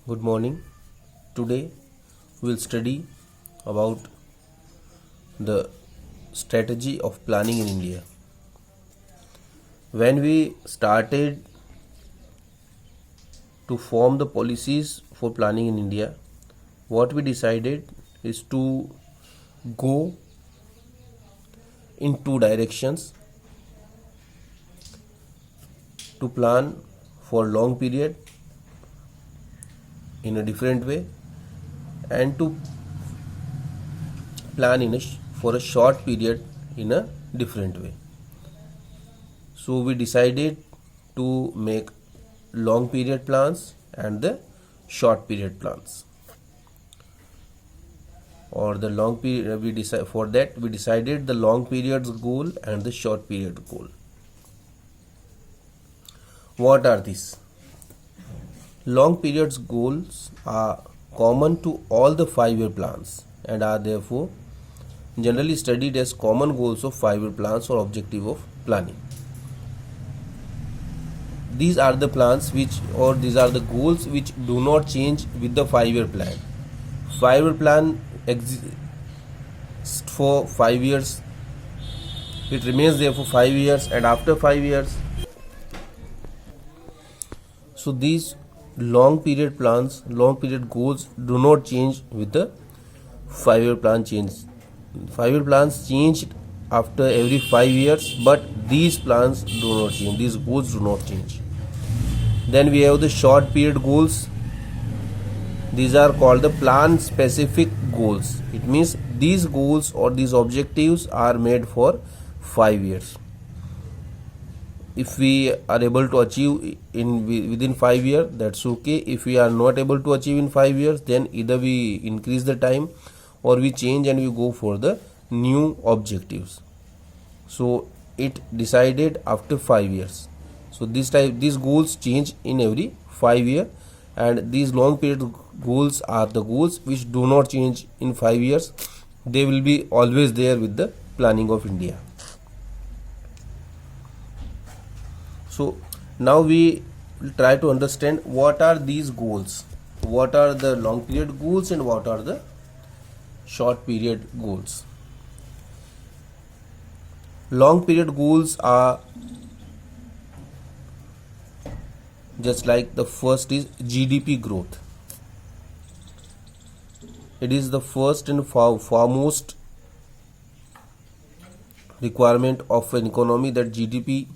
Good morning. Today we will study about the strategy of planning in India. When we started to form the policies for planning in India, what we decided is to go in two directions: to plan for long period in a different way and to plan for a short period in a different way. So we decided to make long period plans and the short period plans. Or the long period, we decided the long period's goal and the short period goal. What are these? Long periods goals are common to all the 5-year plans and are therefore generally studied as common goals of 5-year plans or objective of planning. These are the these are the goals which do not change with the 5-year plan. 5-year plan exists for 5 years. It remains there for 5 years and after 5 years. So these long period goals do not change with the 5-year plan change. 5-year plans changed after every 5 years, but these plans do not change. These goals do not change. Then we have the short period goals. These are called the plan specific goals. It means these goals or these objectives are made for 5 years. If we are able to achieve within 5 years, that's okay. If we are not able to achieve in 5 years, then either we increase the time or we change and we go for the new objectives. So it decided after 5 years. So these goals change in every 5 years, and these long period goals are the goals which do not change in 5 years. They will be always there with the planning of India. So now we will try to understand what are these goals, what are the long period goals and what are the short period goals. Long period goals are just like the first is GDP growth. It is the first and foremost requirement of an economy that GDP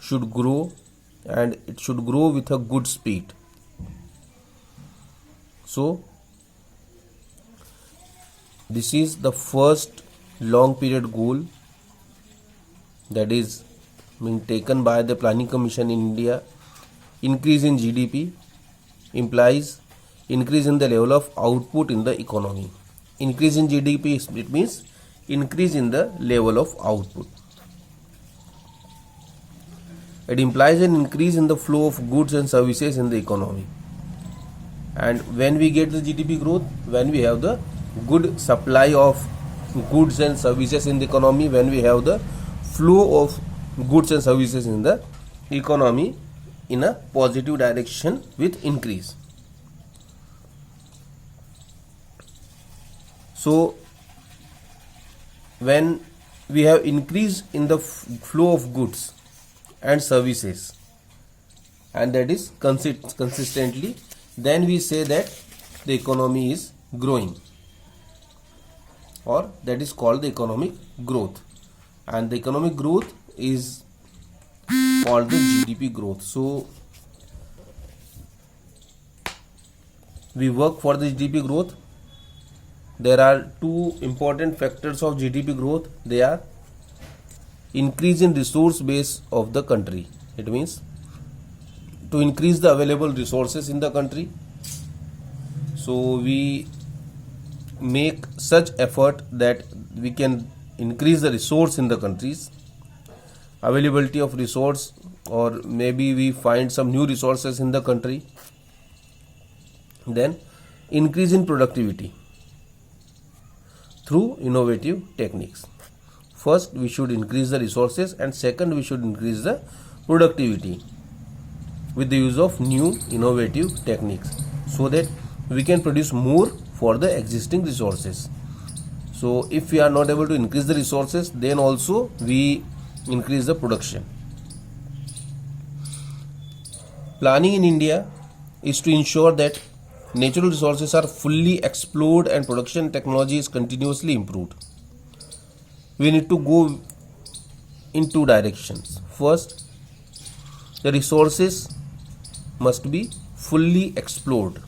should grow, and it should grow with a good speed. So this is the first long period goal that is being taken by the Planning Commission in India. Increase in GDP implies increase in the level of output in the economy. Increase in GDP, it means increase in the level of output. It implies an increase in the flow of goods and services in the economy. And when we get the GDP growth, when we have the good supply of goods and services in the economy, when we have the flow of goods and services in the economy in a positive direction with increase. So when we have increase in the flow of goods and services, and that is consistently, then we say that the economy is growing, or that is called the economic growth, and the economic growth is called the GDP growth. So we work for the GDP growth. There are two important factors of GDP growth. They are increase in resource base of the country. It means to increase the available resources in the country. So we make such effort that we can increase the resource in the countries, availability of resource, or maybe we find some new resources in the country. Then increase in productivity through innovative techniques. First, we should increase the resources, and second, we should increase the productivity with the use of new innovative techniques. so that we can produce more for the existing resources. So if we are not able to increase the resources, then also we increase the production. Planning in India is to ensure that natural resources are fully explored and production technology is continuously improved. We need to go in two directions. First, the resources must be fully explored.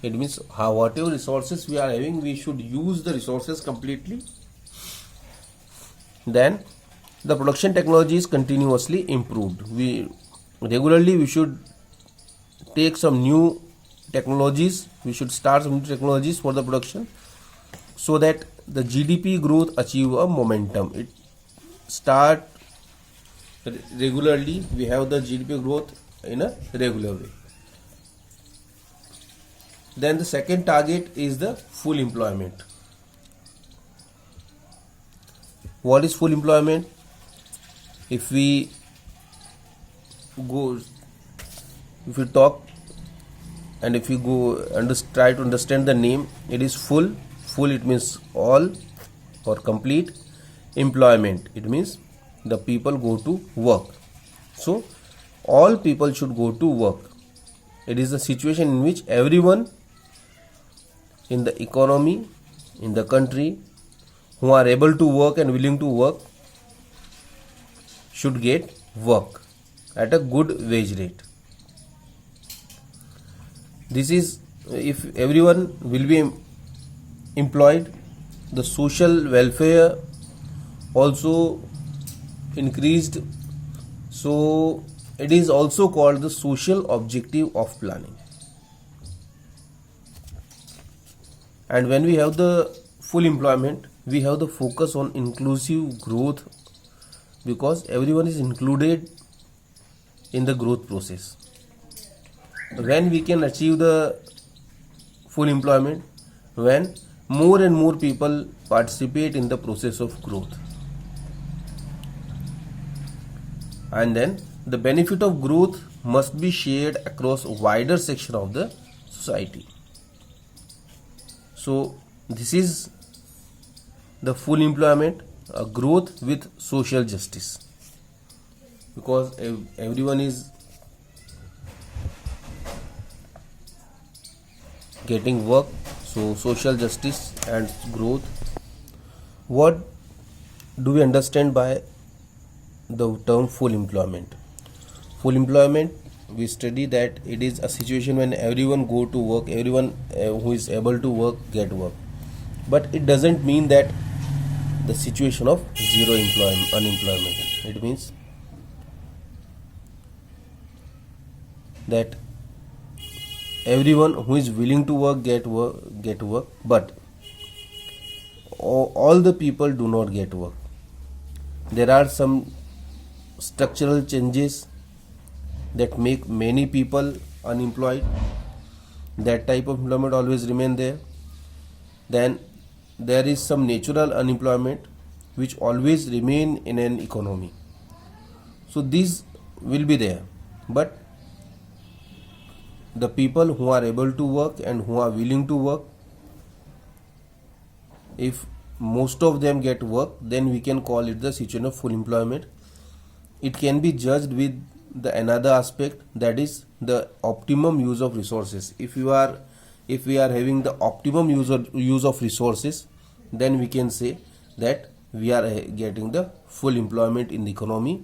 It means whatever resources we are having, we should use the resources completely. Then the production technology is continuously improved. We should take some new technologies. We should start some new technologies for the production, so that the GDP growth achieve a momentum. It start regularly. We have the GDP growth in a regular way. Then the second target is the full employment. What is full employment? If we talk and if we go and try to understand the name, it is full. Full, it means all or complete. Employment, it means the people go to work. So all people should go to work. It is a situation in which everyone in the economy, in the country, who are able to work and willing to work should get work at a good wage rate. This is, if everyone will be employed, the social welfare also increased. So it is also called the social objective of planning. And when we have the full employment, we have the focus on inclusive growth, because everyone is included in the growth process. When we can achieve the full employment? When more and more people participate in the process of growth. And then the benefit of growth must be shared across a wider section of the society. So this is the full employment, a growth with social justice, because everyone is getting work. So social justice and growth. What do we understand by the term full employment? Full employment, we study that it is a situation when everyone go to work, everyone who is able to work get work. But it doesn't mean that the situation of zero unemployment. It means that everyone who is willing to work get work, but all the people do not get work. There are some structural changes that make many people unemployed. That type of employment always remain there. Then there is some natural unemployment which always remain in an economy. So these will be there, but the people who are able to work and who are willing to work, if most of them get work, then we can call it the situation of full employment. It can be judged with the another aspect, that is the optimum use of resources. If we are having the optimum use of resources, then we can say that we are getting the full employment in the economy.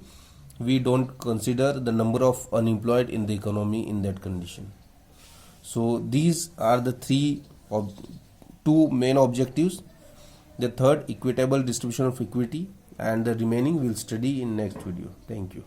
We don't consider the number of unemployed in the economy in that condition. So these are the two main objectives. The third, equitable distribution of equity, and the remaining we'll study in next video. Thank you.